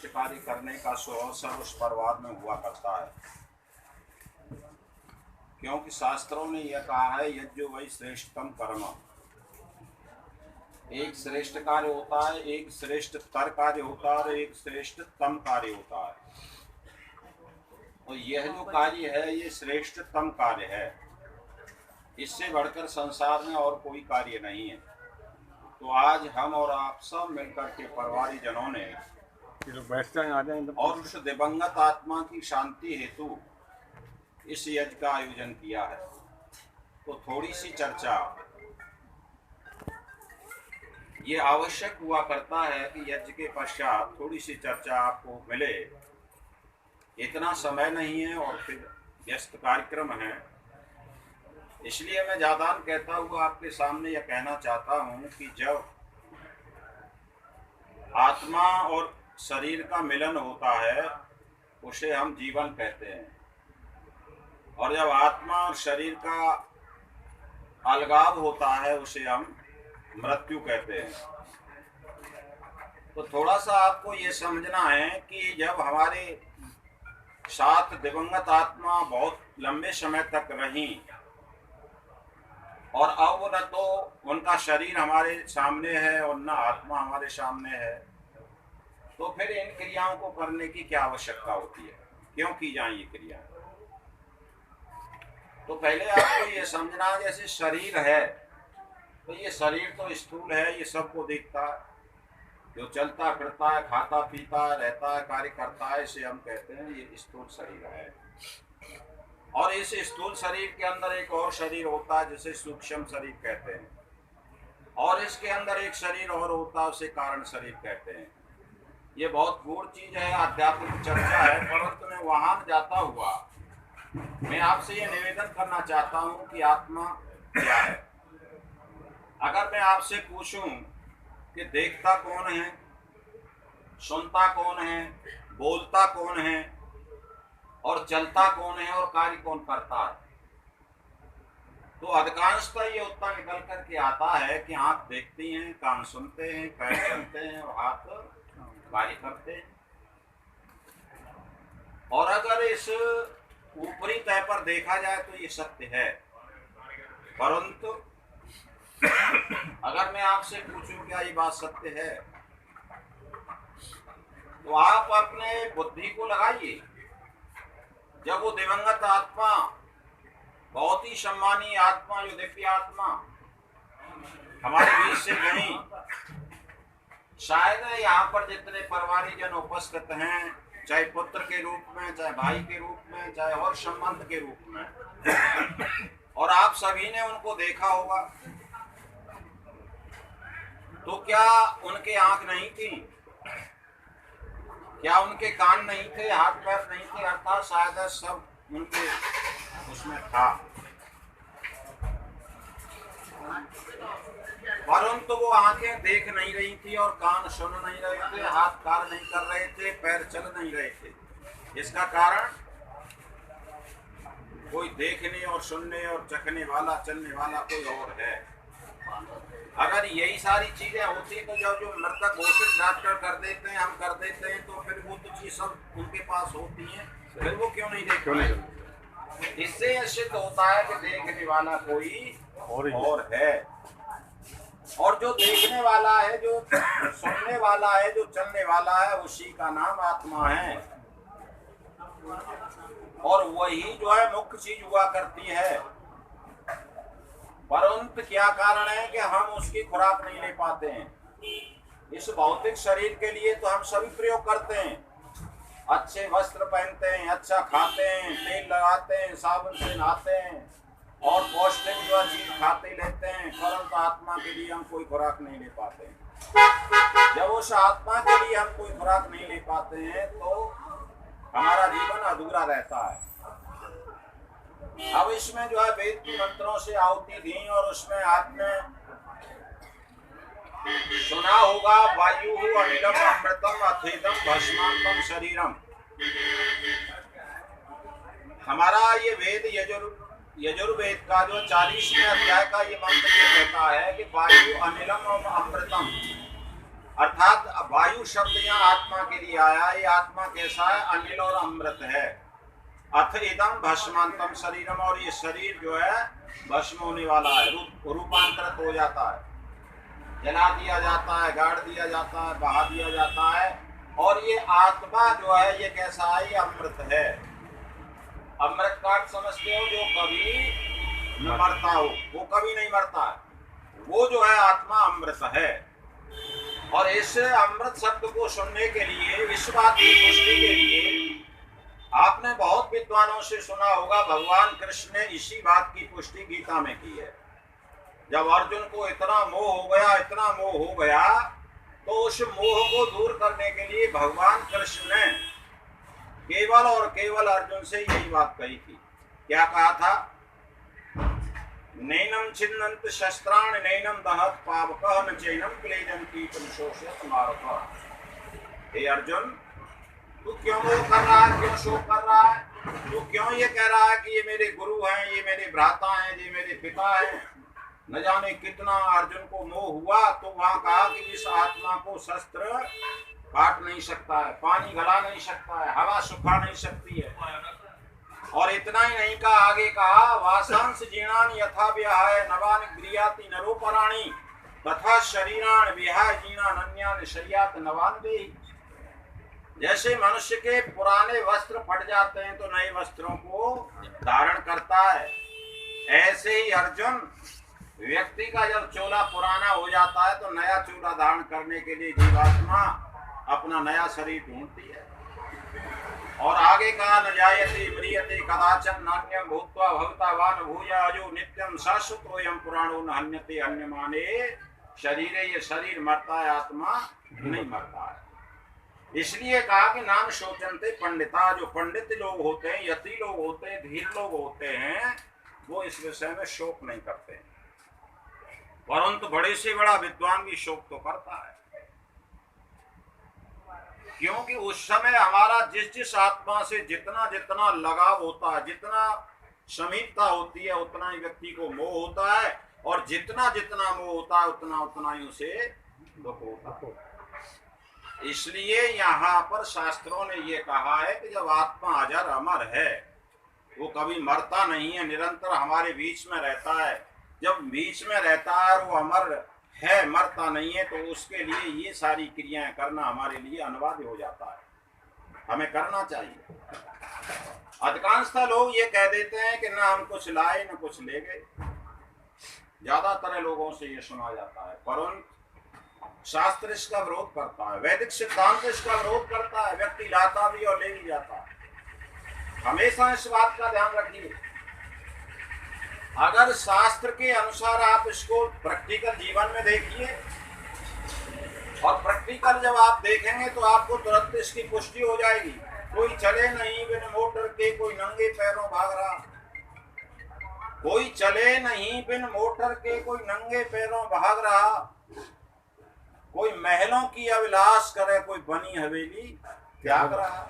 श्रेष्ठ कार्य करने का अवसर उस परिवार में हुआ करता है, क्योंकि शास्त्रों ने यह कहा है यज्ञ वही श्रेष्ठतम कर्म। एक श्रेष्ठ कार्य होता है, एक श्रेष्ठ तर कार्य होता है और एक श्रेष्ठतम कार्य होता है। और यह जो कार्य है ये श्रेष्ठतम कार्य है, इससे बढ़कर संसार में और कोई कार्य नहीं है। तो आज हम और आप सब मिलकर के परिवारी जनों ने और उस दिवंगत आत्मा की शांति हेतु इस यज्ञ का आयोजन किया है। तो थोड़ी सी चर्चा ये आवश्यक हुआ करता है कि यज्ञ के पश्चात थोड़ी सी चर्चा आपको मिले। इतना समय नहीं है और फिर व्यस्त कार्यक्रम है, इसलिए मैं ज़्यादा कहता हुआ आपके सामने यह कहना चाहता हूँ कि जब आत्मा और शरीर का मिलन होता है उसे हम जीवन कहते हैं, और जब आत्मा और शरीर का अलगाव होता है उसे हम मृत्यु कहते हैं। तो थोड़ा सा आपको ये समझना है कि जब हमारे साथ दिवंगत आत्मा बहुत लंबे समय तक रही और अब न तो उनका शरीर हमारे सामने है और न आत्मा हमारे सामने है, तो फिर इन क्रियाओं को करने की क्या आवश्यकता होती है, क्यों की जाए ये क्रिया। तो पहले आपको ये समझना, जैसे शरीर है तो ये शरीर तो स्थूल है, ये सबको दिखता है, जो चलता फिरता है, खाता पीता रहता है, कार्य करता है, इसे हम कहते हैं ये स्थूल शरीर है। और इस स्थूल शरीर के अंदर एक और शरीर होता है जिसे सूक्ष्म शरीर कहते हैं, और इसके अंदर एक शरीर और होता है उसे कारण शरीर कहते हैं। ये बहुत गूढ़ चीज है, आध्यात्मिक चर्चा है, परंतु मैं वहां जाता हुआ मैं आपसे ये निवेदन करना चाहता हूँ कि आत्मा क्या है। अगर मैं आपसे पूछूं कि देखता कौन है, सुनता कौन है, बोलता कौन है और चलता कौन है और कार्य कौन करता है, तो अधिकांशतः ये उत्तर निकल करके आता है कि आंख देखती हैं, कान सुनते हैं, पैर चलते हैं और हाथ कार्य करते हैं। और अगर इस ऊपरी तय पर देखा जाए तो ये सत्य है, परंतु अगर मैं आपसे पूछूं क्या ये बात सत्य है, तो आप अपने बुद्धि को लगाइए। जब वो दिवंगत आत्मा, बहुत ही सम्मानीय आत्मा, जो दिव्य आत्मा हमारे बीच से गई, शायद यहाँ पर जितने परिवारी जन उपस्थित हैं, चाहे पुत्र के रूप में, चाहे भाई के रूप में, चाहे और संबंध के रूप में, और आप सभी ने उनको देखा होगा, तो क्या उनके आंख नहीं थी, क्या उनके कान नहीं थे, हाथ पैर नहीं थे, अर्थात शायद सब उनके उसमें था, परंतु वो आंखें देख नहीं रही थी और कान सुन नहीं रहे थे, हाथ कार्य नहीं कर रहे थे, पैर चल नहीं रहे थे। इसका कारण कोई देखने और सुनने और चखने वाला, चलने वाला कोई और है। अगर यही सारी चीजें होती तो जब जो मृतक घोषित डॉक्टर कर देते हैं, हम कर देते हैं, तो फिर वो तो चीज सब उनके पास होती है, फिर वो क्यों नहीं देखते। इससे यह सिद्ध होता है कि देखने वाला कोई और है, और जो देखने वाला है, जो सुनने वाला है, जो चलने वाला है, उसी का नाम आत्मा है। और वही जो है मुख्य चीज हुआ करती है, परंतु क्या कारण है कि हम उसकी खुराक नहीं ले पाते हैं। इस भौतिक शरीर के लिए तो हम सभी प्रयोग करते हैं, अच्छे वस्त्र पहनते हैं, अच्छा खाते हैं, तेल लगाते हैं, साबुन से नहाते हैं और पौष्टिक जो चीज खाते लेते हैं, परंतु आत्मा के लिए हम कोई खुराक नहीं ले पाते हैं। जब उस आत्मा के लिए हम कोई खुराक नहीं ले पाते हैं तो हमारा जीवन अधूरा रहता है। अब इसमें जो है वेद के मंत्रों से आहुति दी, और उसमें आपने सुना होगा वायु अनिलम अमृतम अथेदम भस्मांतम शरीरम। हमारा ये वेद यजुर्वेद का जो 40वें अध्याय का ये मंत्र ये कहता है कि वायु अनिलम और अमृतम, अर्थात वायु शब्द यहाँ आत्मा के लिए आया। ये आत्मा कैसा है? अनिल और अमृत है। अथ इदम भस्मांतम शरीरम, और ये शरीर जो है भस्म होने वाला है, रूपांतरित हो जाता है, जला दिया जाता है, गाड़ दिया जाता है, बहा दिया जाता है। और ये आत्मा जो है ये कैसा है? ये अमृत है। अमृत का अर्थ समझते हो? जो कभी न मरता हो, वो कभी नहीं मरता है, वो जो है आत्मा अमृत है। और इस अमृत शब्द को सुनने के लिए, इस बात की पुष्टि के लिए, आपने बहुत विद्वानों से सुना होगा, भगवान कृष्ण ने इसी बात की पुष्टि गीता में की है। जब अर्जुन को इतना मोह हो गया, इतना मोह हो गया, तो उस मोह को दूर करने के लिए भगवान कृष्ण ने केवल और केवल अर्जुन से यही बात कही थी। क्या कहा था? नैनम छिन्नन्त शस्त्राणि नैनम दहत पावकः न चैनम क्लेदन्ति तुम शोषयत मारुतः। हे अर्जुन, तू क्यों मोह कर रहा है, क्यों शोक कर रहा है? तू क्यों ये कह रहा है कि ये मेरे गुरु हैं, ये मेरे भ्राता हैं, ये मेरे पिता हैं? न जाने कितना अर्जुन को मोह हुआ। तो वहां कहा कि इस आत्मा को शस्त्र काट नहीं सकता है, पानी गला नहीं सकता है, हवा सुखा नहीं सकती है। और इतना ही नहीं कहा, आगे कहा वासांस जीर्णानि यथा विहाय नवानि गृह्णाति नरोपराणि तथा शरीराणि विहाय जीर्णान्यानि शय्यात नवान् देहि। जैसे मनुष्य के पुराने वस्त्र फट जाते हैं तो नए वस्त्रों को धारण करता है, ऐसे ही अर्जुन व्यक्ति का जब चोला पुराना हो जाता है तो नया चोला धारण करने के लिए जीवात्मा अपना नया शरीर ढूंढती है। और आगे कहा न जायते म्रियते कदाचन नान्यम भूत्वा भवतावान भूया अजो नित्यम शाश्वतोयम पुराणो न हन्यते अन्यमाने शरीरे। ये शरीर मरता है, आत्मा नहीं मरता है। इसलिए कहा कि नाम शोचनते पंडिता, जो पंडित लोग होते हैं, यति लोग होते हैं, धीर लोग होते हैं, वो इस विषय में शोक नहीं करते, परंतु बड़े से बड़ा विद्वान भी शोक तो करता है। क्योंकि उस समय हमारा जिस जिस आत्मा से जितना जितना लगाव होता है, जितना समीपता होती है, उतना ही व्यक्ति को मोह होता है, और जितना जितना मोह होता है उतना उतना ही उसे दुख होता है। इसलिए यहाँ पर शास्त्रों ने ये कहा है कि जब आत्मा अजर अमर है, वो कभी मरता नहीं है, निरंतर हमारे बीच में रहता है। जब बीच में रहता है और वो अमर है, मरता नहीं है, तो उसके लिए ये सारी क्रियाएं करना हमारे लिए अनिवार्य हो जाता है, हमें करना चाहिए। अधिकांशतः लोग ये कह देते हैं कि ना हम कुछ लाए न कुछ ले गए, ज्यादातर लोगों से ये सुना जाता है, परंतु शास्त्र इसका विरोध करता है, वैदिक सिद्धांत इसका विरोध करता है। व्यक्ति लाता भी और ले भी जाता है। हमेशा इस बात का ध्यान रखिए, अगर शास्त्र के अनुसार आप इसको प्रैक्टिकल जीवन में देखिए, और प्रैक्टिकल जब आप देखेंगे तो आपको तुरंत इसकी पुष्टि हो जाएगी। कोई चले नहीं बिन मोटर के, कोई नंगे पैरों भाग रहा, कोई चले नहीं बिन मोटर के, कोई नंगे पैरों भाग रहा, कोई महलों की अभिलाष करे, कोई बनी हवेली त्याग रहा,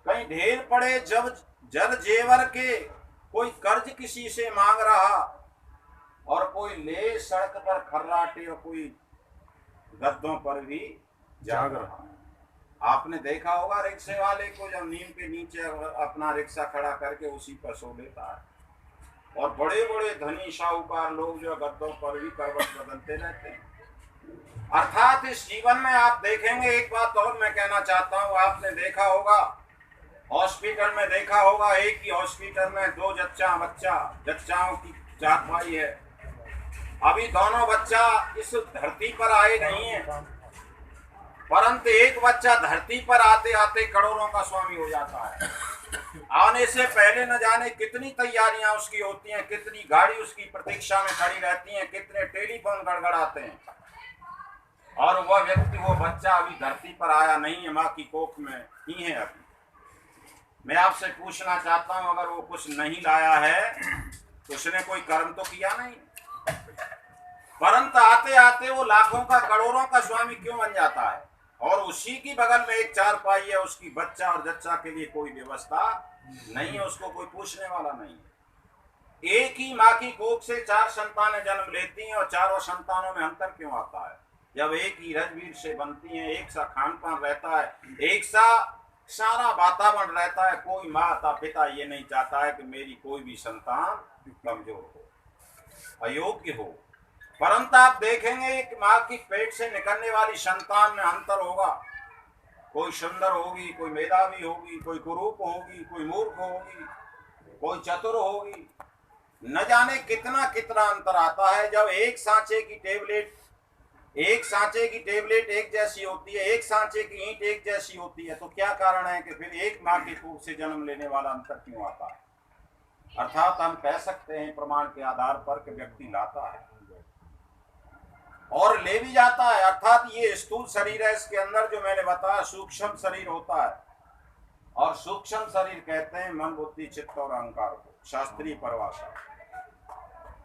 कहीं ढेर पड़े जब जल जेवर के, कोई कर्ज किसी से मांग रहा, और कोई ले सड़क पर खर्राटे, और कोई गद्दों पर भी जाग रहा। आपने देखा होगा रिक्शे वाले को, जब नीम के नीचे अपना रिक्शा खड़ा करके उसी पर सो लेता है, और बड़े बड़े धनी साहूकार लोग जो गद्दों पर भी करवट बदलते रहते हैं। अर्थात इस जीवन में आप देखेंगे, एक बात और मैं कहना चाहता हूँ, आपने देखा होगा हॉस्पिटल में, देखा होगा एक ही हॉस्पिटल में दो जच्चाओं की जात भाई है। अभी दोनों बच्चा इस धरती पर आए नहीं है, परंतु एक बच्चा धरती पर आते आते करोड़ों का स्वामी हो जाता है। आने से पहले न जाने कितनी तैयारियां उसकी होती हैं, कितनी गाड़ी उसकी प्रतीक्षा में खड़ी रहती हैं, कितने टेलीफोन गड़गड़ाते हैं, और वह व्यक्ति, वो बच्चा अभी धरती पर आया नहीं है, माँ की कोख में ही है। अभी मैं आपसे पूछना चाहता हूं, अगर वो कुछ नहीं लाया है तो उसने कोई कर्म तो किया नहीं, परंतु आते आते वो लाखों का करोड़ों का स्वामी क्यों बन जाता है? और उसी की बगल में एक चारपाई है, उसकी बच्चा और जच्चा के लिए कोई व्यवस्था नहीं है, उसको कोई पूछने वाला नहीं है। एक ही माँ की कोख से 4 संतानें जन्म लेती हैं, और चारों संतानों में अंतर क्यों आता है? जब एक ही रजवीर से बनती हैं, एक सा खान पान रहता है, एक सा सारा वातावरण रहता है, कोई माता पिता ये नहीं चाहता है कि मेरी कोई भी संतान कमजोर हो, अयोग्य हो। परंतु आप देखेंगे एक माँ की पेट से निकलने वाली संतान में अंतर होगा। कोई सुंदर होगी, कोई मेधावी होगी, कोई कुरूप होगी, कोई मूर्ख होगी, कोई चतुर होगी, न जाने कितना कितना अंतर आता है। जब एक सांचे की टेबलेट एक जैसी होती है, एक सांचे की ईंट एक जैसी होती है, तो क्या कारण है कि फिर एक माँ के कोख से जन्म लेने वाला अंतर क्यों आता है? अर्थात हम कह सकते हैं प्रमाण के आधार पर कि व्यक्ति लाता है और ले भी जाता है। अर्थात ये स्थूल शरीर है, इसके अंदर जो मैंने बताया सूक्ष्म शरीर होता है, और सूक्ष्म शरीर कहते हैं मन बुद्धि चित्त और अहंकार को, शास्त्रीय परिभाषा।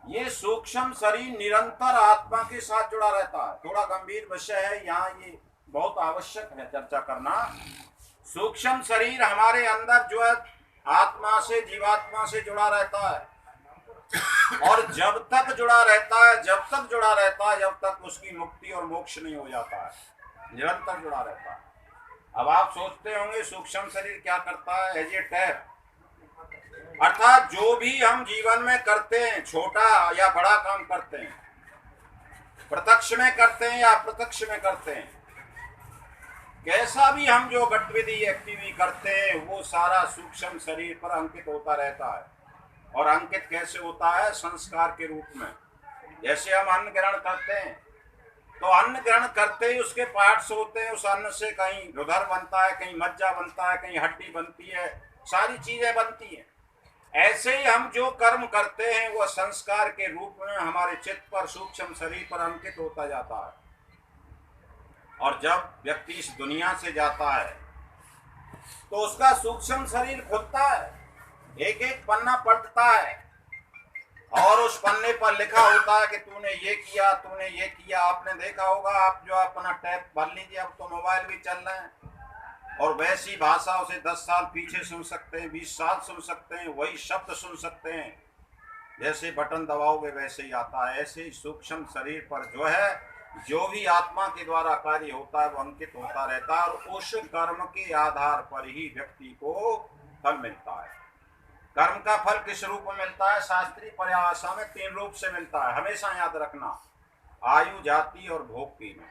ये सूक्ष्म शरीर निरंतर आत्मा के साथ जुड़ा रहता है। थोड़ा गंभीर विषय है, यहाँ ये बहुत आवश्यक है चर्चा करना। सूक्ष्म शरीर हमारे अंदर जो है आत्मा से, जीवात्मा से जुड़ा रहता है, और जब तक जुड़ा रहता है, जब तक उसकी मुक्ति और मोक्ष नहीं हो जाता है, निरंतर जुड़ा रहता है। अब आप सोचते होंगे सूक्ष्म शरीर क्या करता है? एज ए टैप, अर्थात जो भी हम जीवन में करते हैं, छोटा या बड़ा काम करते हैं, प्रत्यक्ष में करते हैं या अप्रत्यक्ष में करते हैं, कैसा भी हम जो गतिविधि एक्टिविटी करते हैं, वो सारा सूक्ष्म शरीर पर अंकित होता रहता है। और अंकित कैसे होता है? संस्कार के रूप में। जैसे हम अन्न ग्रहण करते हैं, तो अन्न ग्रहण करते ही उसके पार्ट्स होते हैं, उस अन्न से कहीं रुधिर बनता है, कहीं मज्जा बनता है, कहीं हड्डी बनती है, सारी चीजें बनती हैं। ऐसे ही हम जो कर्म करते हैं वह संस्कार के रूप में हमारे चित्त पर, सूक्ष्म शरीर पर अंकित होता जाता है। और जब व्यक्ति इस दुनिया से जाता है तो उसका सूक्ष्म शरीर खुलता है, एक एक पन्ना पलटता है, और उस पन्ने पर लिखा होता है कि तूने ये किया, तूने ये किया। आपने देखा होगा, आप जो अपना टैप भर लीजिए, अब तो मोबाइल भी चल रहे हैं, और वैसी भाषा उसे 10 साल पीछे सुन सकते हैं, 20 साल सुन सकते हैं, वही शब्द सुन सकते हैं, जैसे बटन दबाओगे वैसे ही आता है। ऐसे ही सूक्ष्म शरीर पर जो है, जो भी आत्मा के द्वारा कार्य होता है वो अंकित होता रहता है, और उस कर्म के आधार पर ही व्यक्ति को फल मिलता है। कर्म का फल किस रूप में मिलता है? शास्त्रीय परिभाषा में 3 रूप से मिलता है, हमेशा याद रखना। आयु, जाति और भोग की में।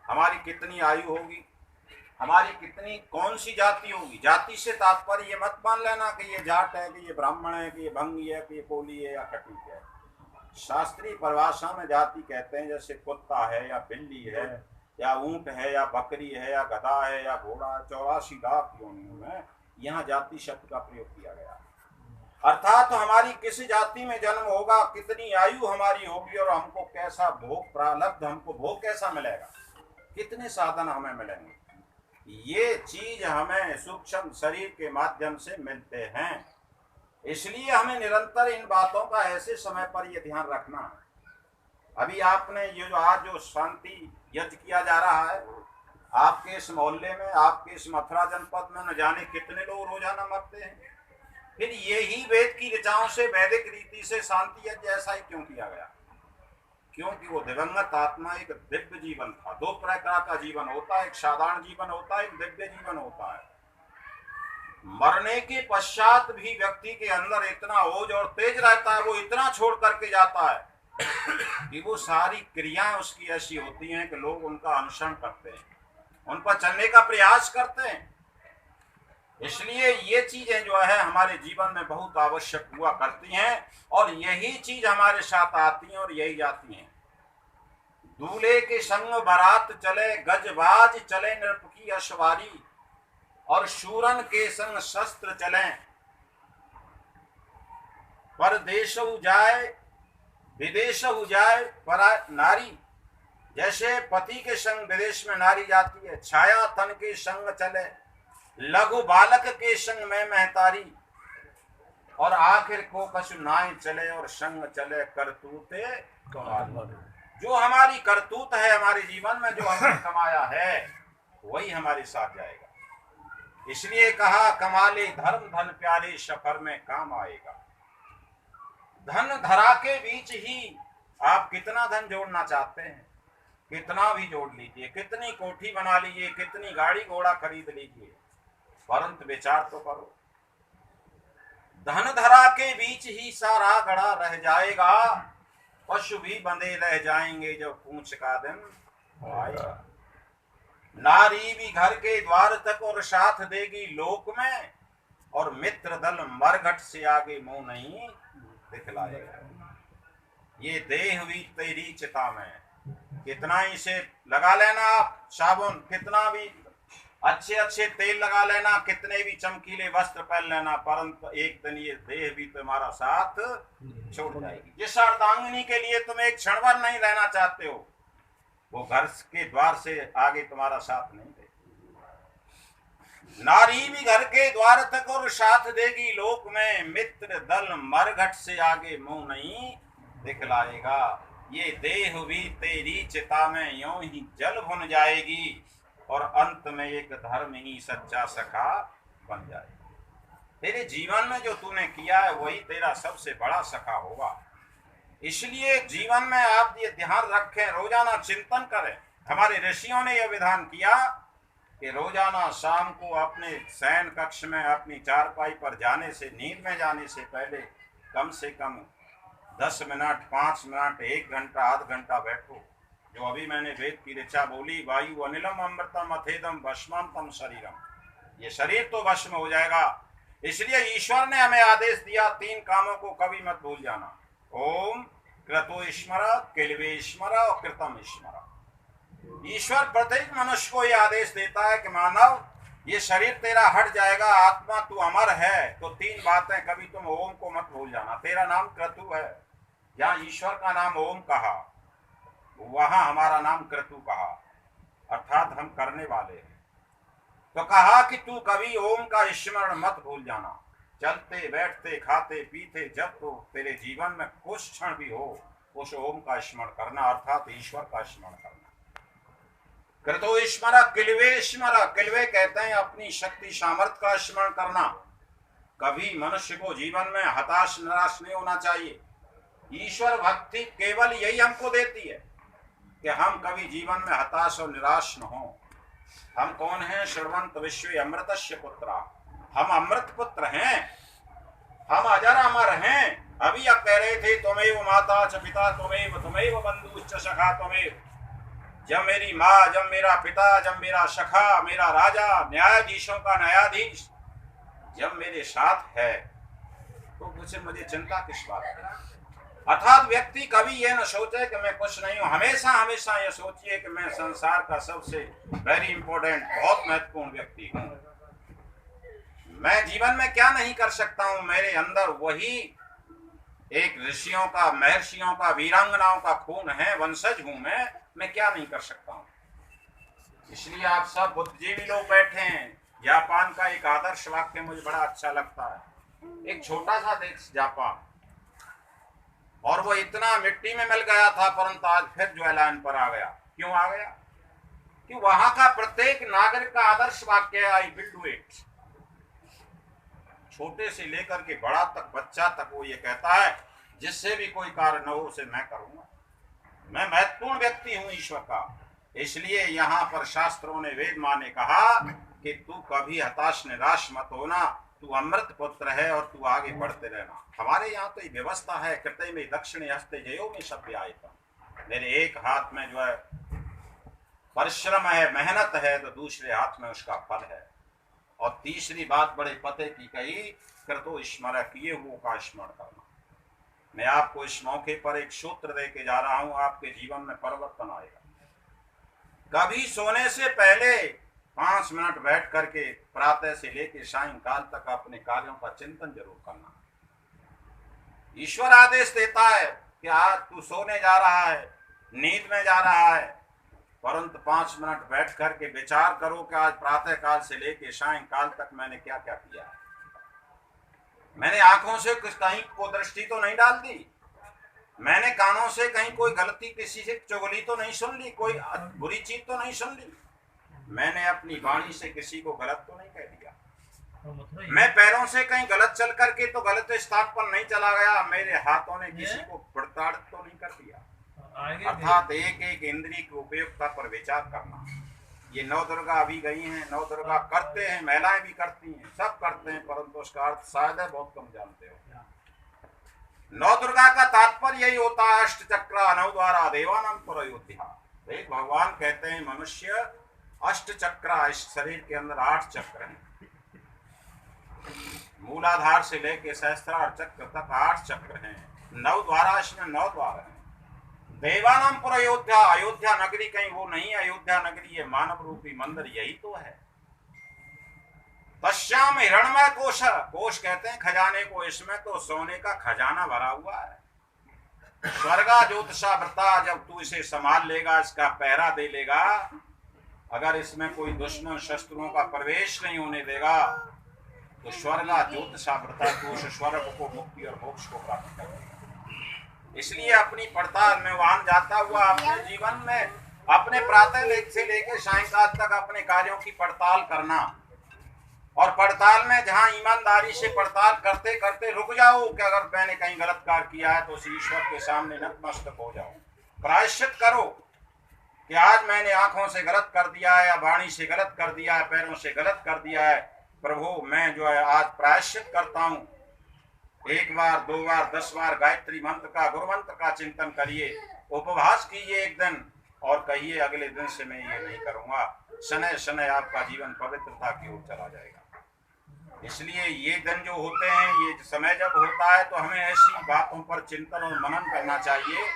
हमारी कितनी आयु होगी, हमारी कितनी कौन सी जाति होगी। जाति से तात्पर्य ये मत मान लेना कि ये जाट है, कि ये ब्राह्मण है, कि ये भंगी है, कि ये कोली है या कटिक है। शास्त्रीय परिभाषा में जाति कहते हैं जैसे कुत्ता है या बिल्ली है या ऊंट है या बकरी है या गधा है या घोड़ा, 84 लाख योनियों में यहाँ जाति शब्द का प्रयोग किया गया। अर्थात तो हमारी किस जाति में जन्म होगा, कितनी आयु हमारी होगी, और हमको कैसा भोग प्रारब्ध, हमको भोग कैसा मिलेगा, कितने साधन हमें मिलेंगे, ये चीज हमें सूक्ष्म शरीर के माध्यम से मिलते हैं। इसलिए हमें निरंतर इन बातों का ऐसे समय पर ये ध्यान रखना है। अभी आपने ये जो आज जो शांति यज्ञ किया जा रहा है, आपके इस मोहल्ले में, आपके इस मथुरा जनपद में न जाने कितने लोग रोजाना मरते हैं। फिर यही वेद की ऋचाओं से, वैदिक रीति से शांति यज्ञ ऐसा ही क्यों किया गया? क्योंकि वो दिवंगत आत्मा एक दिव्य जीवन था। 2 प्रकार का जीवन होता है, एक साधारण जीवन होता है, एक दिव्य जीवन होता है। मरने के पश्चात भी व्यक्ति के अंदर इतना ओज और तेज रहता है, वो इतना छोड़ करके जाता है कि वो सारी क्रियाएं उसकी ऐसी होती हैं कि लोग उनका अनुसरण करते हैं, उन पर चलने का प्रयास करते हैं। इसलिए ये चीजें जो है हमारे जीवन में बहुत आवश्यक हुआ करती हैं, और यही चीज हमारे साथ आती हैं और यही जाती हैं। दूल्हे के संग बारात चले, गजबाज चले नृप की अश्वारी, और शूरन के संग शस्त्र चले, परदेश जाए विदेश जाए पर नारी। जैसे पति के संग विदेश में नारी जाती है, छाया तन के संग चले, लघु बालक के संग में महतारी, और आखिर को कछु नाई चले, और संग चले करतूते। जो हमारी करतूत है हमारे जीवन में, जो हमने कमाया है, वही हमारे साथ जाएगा। इसलिए कहा कमाले धर्म धन प्यारे, सफर में काम आएगा। धन धरा के बीच ही आप कितना धन जोड़ना चाहते हैं, कितना भी जोड़ लीजिए, कितनी कोठी बना लीजिए, कितनी गाड़ी घोड़ा खरीद लीजिए, परंतु विचार तो करो। धन धरा के बीच ही सारा गड़ा रह जाएगा, पशु भी बंधे रह जाएंगे जब पूंछ का दिन आएगा। नारी भी घर के द्वार तक और साथ देगी लोक में, और मित्र दल मरघट से आगे मुंह नहीं दिखलाएगा। ये देह भी तेरी चिता में, कितना इसे लगा लेना आप साबुन, कितना भी अच्छे अच्छे तेल लगा लेना, कितने भी चमकीले वस्त्र पहन लेना, परंतु एक दिन ये देह भी तुम्हारा साथ छोड़ जाएगी। जिस अर्धांगिनी के लिए तुम एक क्षण भर नहीं रहना चाहते हो, वो घर के द्वार से आगे तुम्हारा साथ नहीं देगी। नारी भी घर के द्वार तक और साथ देगी लोक में, मित्र दल मरघट से आगे मुंह नहीं दिखलाएगा। ये देह भी तेरी चिता में यूं ही जल भुन जाएगी, और अंत में एक धर्म ही सच्चा सखा बन जाएगा। तेरे जीवन में जो तूने किया है वही तेरा सबसे बड़ा सखा होगा। इसलिए जीवन में आप ये ध्यान रखें, रोजाना चिंतन करें। हमारे ऋषियों ने यह विधान किया कि रोजाना शाम को अपने शयन कक्ष में अपनी चारपाई पर जाने से, नींद में जाने से पहले कम से कम 10 मिनट, 5 मिनट, 1 घंटा, आध घंटा बैठो। जो अभी मैंने वेद की ऋचा बोली, वायु अनिलम अमृतम अथेदम भस्मम तम शरीरम, ये शरीर तो भस्म हो जाएगा। इसलिए ईश्वर ने हमें आदेश दिया, 3 कामों को कभी मत भूल जाना। ओम क्रतो स्मर, किल्वे स्मर और कृतम स्मर। ईश्वर प्रत्येक मनुष्य को यह आदेश देता है कि मानव, ये शरीर तेरा हट जाएगा, आत्मा तू अमर है, तो 3 बातें कभी तुम ओम को मत भूल जाना। तेरा नाम क्रतु है, जहाँ ईश्वर का नाम ओम कहा वहां हमारा नाम क्रतु कहा, अर्थात हम करने वाले हैं। तो कहा कि तू कभी ओम का स्मरण मत भूल जाना। चलते बैठते खाते पीते जब तो तेरे जीवन में कुछ क्षण भी हो, उस ओम का स्मरण करना, अर्थात ईश्वर का स्मरण करना। कृतो स्मर, किल्वे स्मर, किल्वे कहते हैं अपनी शक्ति सामर्थ्य का स्मरण करना। कभी मनुष्य को जीवन में हताश निराश नहीं होना चाहिए। ईश्वर भक्ति केवल यही हमको देती है कि हम कभी जीवन में हताश और निराश न हो। हम कौन हैं? श्रवंत विश्व अमृतस्य पुत्रा, हम अमृत पुत्र हैं, हम अजर अमर हैं। अभी आप कह रहे थे त्वमेव माता च पिता त्वमेव बंधुश्च सखा त्वमेव। जब मेरी माँ, जब मेरा पिता, जब मेरा सखा, मेरा राजा, न्यायाधीशों का न्यायाधीश जब मेरे साथ है, तो मुझे चिंता किस बात है? अर्थात व्यक्ति कभी यह न सोचे कि मैं कुछ नहीं हूं, हमेशा हमेशा यह सोचिए कि मैं संसार का सबसे वेरी इंपॉर्टेंट, बहुत महत्वपूर्ण व्यक्ति हूं। मैं जीवन में क्या नहीं कर सकता हूं, मेरे अंदर वही एक ऋषियों का, महर्षियों का, वीरांगनाओं का खून है, वंशज हूं मैं क्या नहीं कर सकता हूं। इसलिए आप सब बुद्धिजीवी लोग बैठे हैं। जापान का एक आदर्श वाक्य मुझे बड़ा अच्छा लगता है। एक छोटा सा देश जापान, और वो इतना मिट्टी में मिल गया था, परंतु आज फिर ज्वालायन पर आ गया। क्यों आ गया? कि वहां का प्रत्येक नागरिक का आदर्श वाक्य है, आई विल डू इट। छोटे से लेकर के बड़ा तक, बच्चा तक, वो ये कहता है जिससे भी कोई कार्य न हो उसे मैं करूंगा। मैं महत्वपूर्ण व्यक्ति हूं ईश्वर का। इसलिए यहाँ पर शास्त्रों ने, वेद माँ ने कहा कि तू कभी हताश निराश मत होना, तू अमृत पुत्र है और तू आगे बढ़ते रहना। हमारे यहाँ तो ये व्यवस्था है, कृत्य में दक्षिण हस्ते जयो में सभ्य आयतन। मेरे एक हाथ में जो है परिश्रम है, मेहनत है, तो दूसरे हाथ में उसका फल है। और तीसरी बात बड़े पते की कही, कृतो स्मर, किए हुओं का स्मरण करना। मैं आपको इस मौके पर एक सूत्र दे के जा रहा हूं, आपके जीवन में परिवर्तन आएगा। कभी सोने से पहले 5 मिनट बैठ करके प्रातः से लेकर सायंकाल तक अपने कार्यों का चिंतन जरूर करना। ईश्वर आदेश देता है कि आज तू सोने जा रहा है, नींद में जा रहा है, परंतु 5 मिनट बैठ करके विचार करो कि आज प्रातः काल से लेकर सायंकाल तक मैंने क्या क्या किया। मैंने आंखों से कहीं को दृष्टि तो नहीं डाल दी, मैंने कानों से कहीं कोई गलती, किसी से चुगली तो नहीं सुन ली, कोई बुरी चीज तो नहीं सुन ली, मैंने अपनी वाणी से किसी को गलत तो नहीं कह दिया, मैं पैरों से कहीं गलत चल करके तो गलत स्थान पर नहीं चला गया, मेरे हाथों ने किसी को प्रताड़ित तो नहीं कर दिया। अर्थात एक एक इंद्रिय की उपयोगिता पर विचार करना। ये नौ दुर्गा अभी गई हैं, नौ दुर्गा करते हैं, महिलाएं भी करती हैं, सब करते हैं, परंतु उसका अर्थ शायद है बहुत कम जानते हो। नौ दुर्गा का तात्पर्य यही होता है अष्ट चक्र नौ द्वारा देवानां प्रयोध्या। देख भगवान कहते हैं मनुष्य अष्ट चक्र, इस शरीर के अंदर 8 चक्र हैं, मूलाधार से लेके सहस्त्रार चक्र तक 8 चक्र हैं, 9 द्वारा, इसमें 9 द्वार हैं। देवानां पर अयोध्या, अयोध्या नगरी कहीं वो नहीं, अयोध्या नगरी ये मानव रूपी मंदिर यही तो है। तस्याम हिरणमय कोश, कोश कहते हैं खजाने को, इसमें तो सोने का खजाना भरा हुआ है। स्वर्गा ज्योतिषा व्रता, जब तू इसे संभाल लेगा, इसका पहरा दे लेगा, अगर इसमें कोई दुश्मन शस्त्रों का प्रवेश नहीं होने देगा तो स्वर्गा ज्योतिषा व्रता तो उस स्वर्ग को, मुक्ति और मोक्ष को प्राप्त करेगा। इसलिए अपनी पड़ताल में वहां जाता हुआ अपने जीवन में अपने प्रातः से लेकर सायंकाल तक अपने कार्यों की पड़ताल करना, और पड़ताल में जहां ईमानदारी से पड़ताल करते करते रुक जाओ कि अगर मैंने कहीं गलत कार्य किया है तो उस ईश्वर के सामने नतमस्तक हो जाओ, प्रायश्चित करो कि आज मैंने आंखों से गलत कर दिया है, या वाणी से गलत कर दिया है, पैरों से गलत कर दिया है, प्रभु मैं जो है आज प्रायश्चित करता हूँ। 1 बार 2 बार 10 बार गायत्री मंत्र का, गुरु मंत्र का चिंतन करिए, उपवास कीजिए एक दिन और कहिए अगले दिन से मैं ये नहीं करूंगा, शनय शनय आपका जीवन पवित्रता की ओर चला जाएगा। इसलिए ये दिन जो होते हैं, ये समय जब होता है तो हमें ऐसी बातों पर चिंतन और मनन करना चाहिए।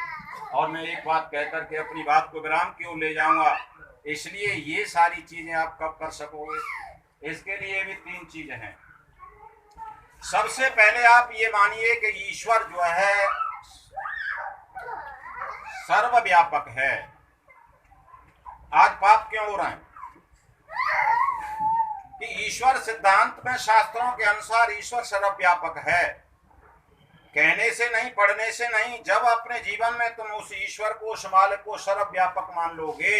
और मैं एक बात कहकर के अपनी बात को विराम की ओर ले जाऊंगा। इसलिए ये सारी चीजें आप कब कर सकोगे, इसके लिए भी 3 चीजें हैं। सबसे पहले आप ये मानिए कि ईश्वर जो है सर्वव्यापक है। आज पाप क्यों हो रहे हैं कि ईश्वर सिद्धांत में, शास्त्रों के अनुसार ईश्वर सर्वव्यापक है। कहने से नहीं, पढ़ने से नहीं, जब अपने जीवन में तुम उस ईश्वर को, उस मालिक को सर्वव्यापक मान लोगे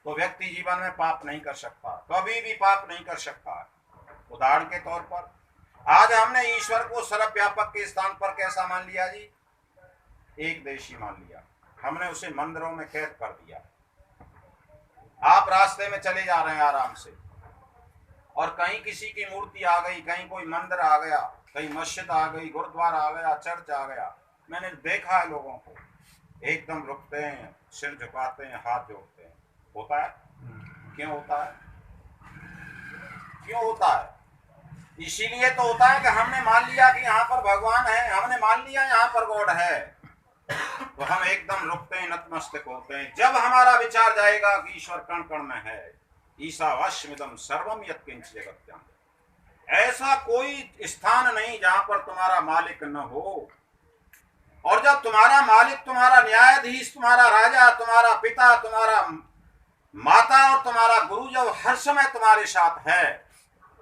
तो व्यक्ति जीवन में पाप नहीं कर सकता, कभी भी पाप नहीं कर सकता। उदाहरण के तौर पर आज हमने ईश्वर को सर्वव्यापक के स्थान पर कैसा मान लिया जी, एक देशी मान लिया, हमने उसे मंदिरों में कैद कर दिया। आप रास्ते में चले जा रहे हैं आराम से और कहीं किसी की मूर्ति आ गई, कहीं कोई मंदिर आ गया, कहीं मस्जिद आ गई, गुरुद्वारा आ गया, चर्च आ गया, मैंने देखा है लोगों को एकदम रुकते हैं, सिर झुकाते हैं, हाथ जोड़ते हैं। होता है? क्यों होता है? क्यों होता है? इसीलिए तो होता है कि हमने मान लिया कि यहाँ पर भगवान है, हमने मान लिया यहाँ पर गॉड है, तो हम एकदम रुकते हैं, नतमस्तक होते हैं। जब हमारा विचार जाएगा कि ईश्वर कण कण में है, ईशावास्यमिदं सर्वम यत्किंच जगत्याम, ऐसा कोई स्थान नहीं जहां पर तुम्हारा मालिक न हो। और जब तुम्हारा मालिक, तुम्हारा न्यायाधीश, तुम्हारा राजा, तुम्हारा पिता, तुम्हारा माता और तुम्हारा गुरु जब हर समय तुम्हारे साथ है,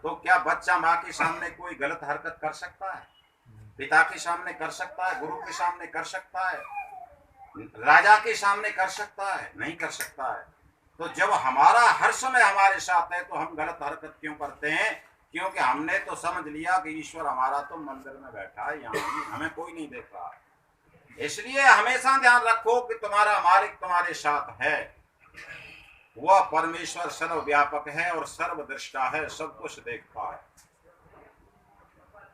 तो क्या बच्चा माँ के सामने कोई गलत हरकत कर सकता है? पिता के सामने कर सकता है, गुरु के सामने कर सकता है, राजा के सामने कर सकता है? नहीं कर सकता है। तो जब हमारा हर समय हमारे साथ है तो हम गलत हरकत क्यों करते हैं? क्योंकि हमने तो समझ लिया कि ईश्वर हमारा तो मंदिर में बैठा है, यहाँ हमें कोई नहीं देख रहा। इसलिए हमेशा ध्यान रखो कि तुम्हारा मालिक तुम्हारे साथ है, वह परमेश्वर सर्वव्यापक है और सर्वदृष्टा है, सब कुछ देखता है।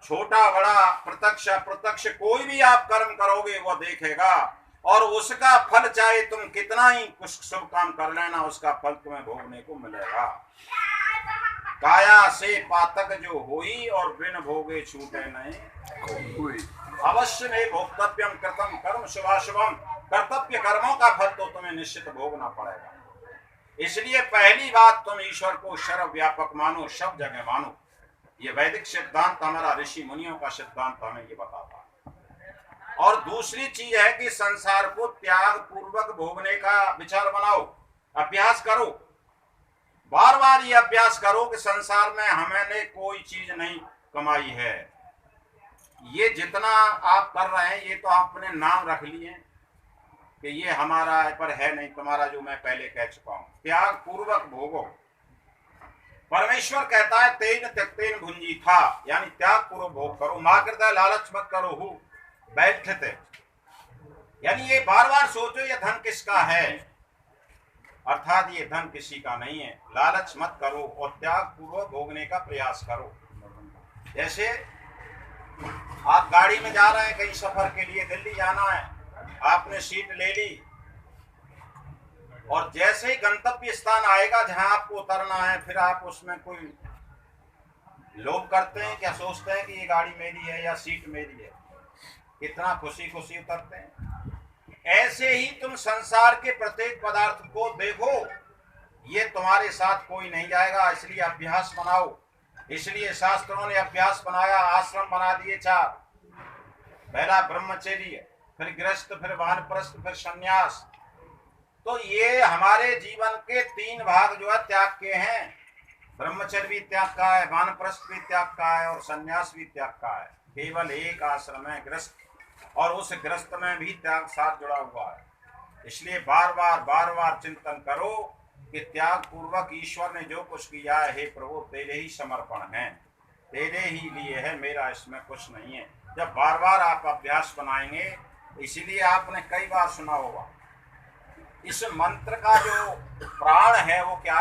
छोटा बड़ा, प्रत्यक्ष अप्रत्यक्ष, कोई भी आप कर्म करोगे वह देखेगा, और उसका फल चाहे तुम कितना ही कुछ शुभ काम कर लेना, उसका फल तुम्हें भोगने को मिलेगा। काया से पातक जो होई और बिन भोगे छूटे नहीं, अवश्य में भोक्तव्यम कृतम कर्म शुभाशुभम, कर्तव्य कर्मों का फल तो तुम्हें निश्चित भोगना पड़ेगा। इसलिए पहली बात, तुम ईश्वर को सर्वव्यापक मानो, सब जगह मानो। ये वैदिक सिद्धांत, हमारा ऋषि मुनियों का सिद्धांत हमें ये बताता है। और दूसरी चीज है कि संसार को त्याग पूर्वक भोगने का विचार बनाओ, अभ्यास करो, बार बार ये अभ्यास करो कि संसार में हमने कोई चीज नहीं कमाई है। ये जितना आप कर रहे हैं ये तो आपने नाम रख लिए कि ये हमारा पर है नहीं, तुम्हारा जो मैं पहले कह चुका हूं। त्याग पूर्वक भोगो। परमेश्वर कहता है तेन त्यक्तेन भुंजी था, यानी त्याग पूर्वक भोग करो। माँ कहता है लालच मत करो, हु बैठते यानी ये बार बार सोचो ये धन किसका है, अर्थात ये धन किसी का नहीं है। लालच मत करो और त्याग पूर्वक भोगने का प्रयास करो। जैसे आप गाड़ी में जा रहे हैं कहीं सफर के लिए, दिल्ली जाना है, आपने सीट ले ली और जैसे ही गंतव्य स्थान आएगा जहां आपको उतरना है, फिर आप उसमें कोई लोभ करते हैं, क्या सोचते हैं कि ये गाड़ी मेरी है या सीट मेरी है, कितना खुशी खुशी उतरते हैं। ऐसे ही तुम संसार के प्रत्येक पदार्थ को देखो, ये तुम्हारे साथ कोई नहीं जाएगा, इसलिए अभ्यास बनाओ। इसलिए शास्त्रों ने अभ्यास बनाया, आश्रम बना दिए 4, पहला ब्रह्मचर्य, फिर गृहस्थ, फिर वानप्रस्थ, फिर संन्यास। तो ये हमारे जीवन के 3 भाग जो है त्याग के हैं। ब्रह्मचर्य भी त्याग का है, वानप्रस्थ भी त्याग का है और संन्यास भी त्याग का है। केवल एक आश्रम है गृहस्थ, और उस गृहस्थ में भी त्याग साथ जुड़ा हुआ है। इसलिए बार बार चिंतन करो कि त्याग पूर्वक ईश्वर ने जो कुछ किया है, हे प्रभु तेरे ही समर्पण है, तेरे ही लिए है, मेरा इसमें कुछ नहीं है। जब बार बार आप अभ्यास बनाएंगे, इसीलिए आपने कई बार सुना होगा इस मंत्र का जो प्राण है वो क्या है,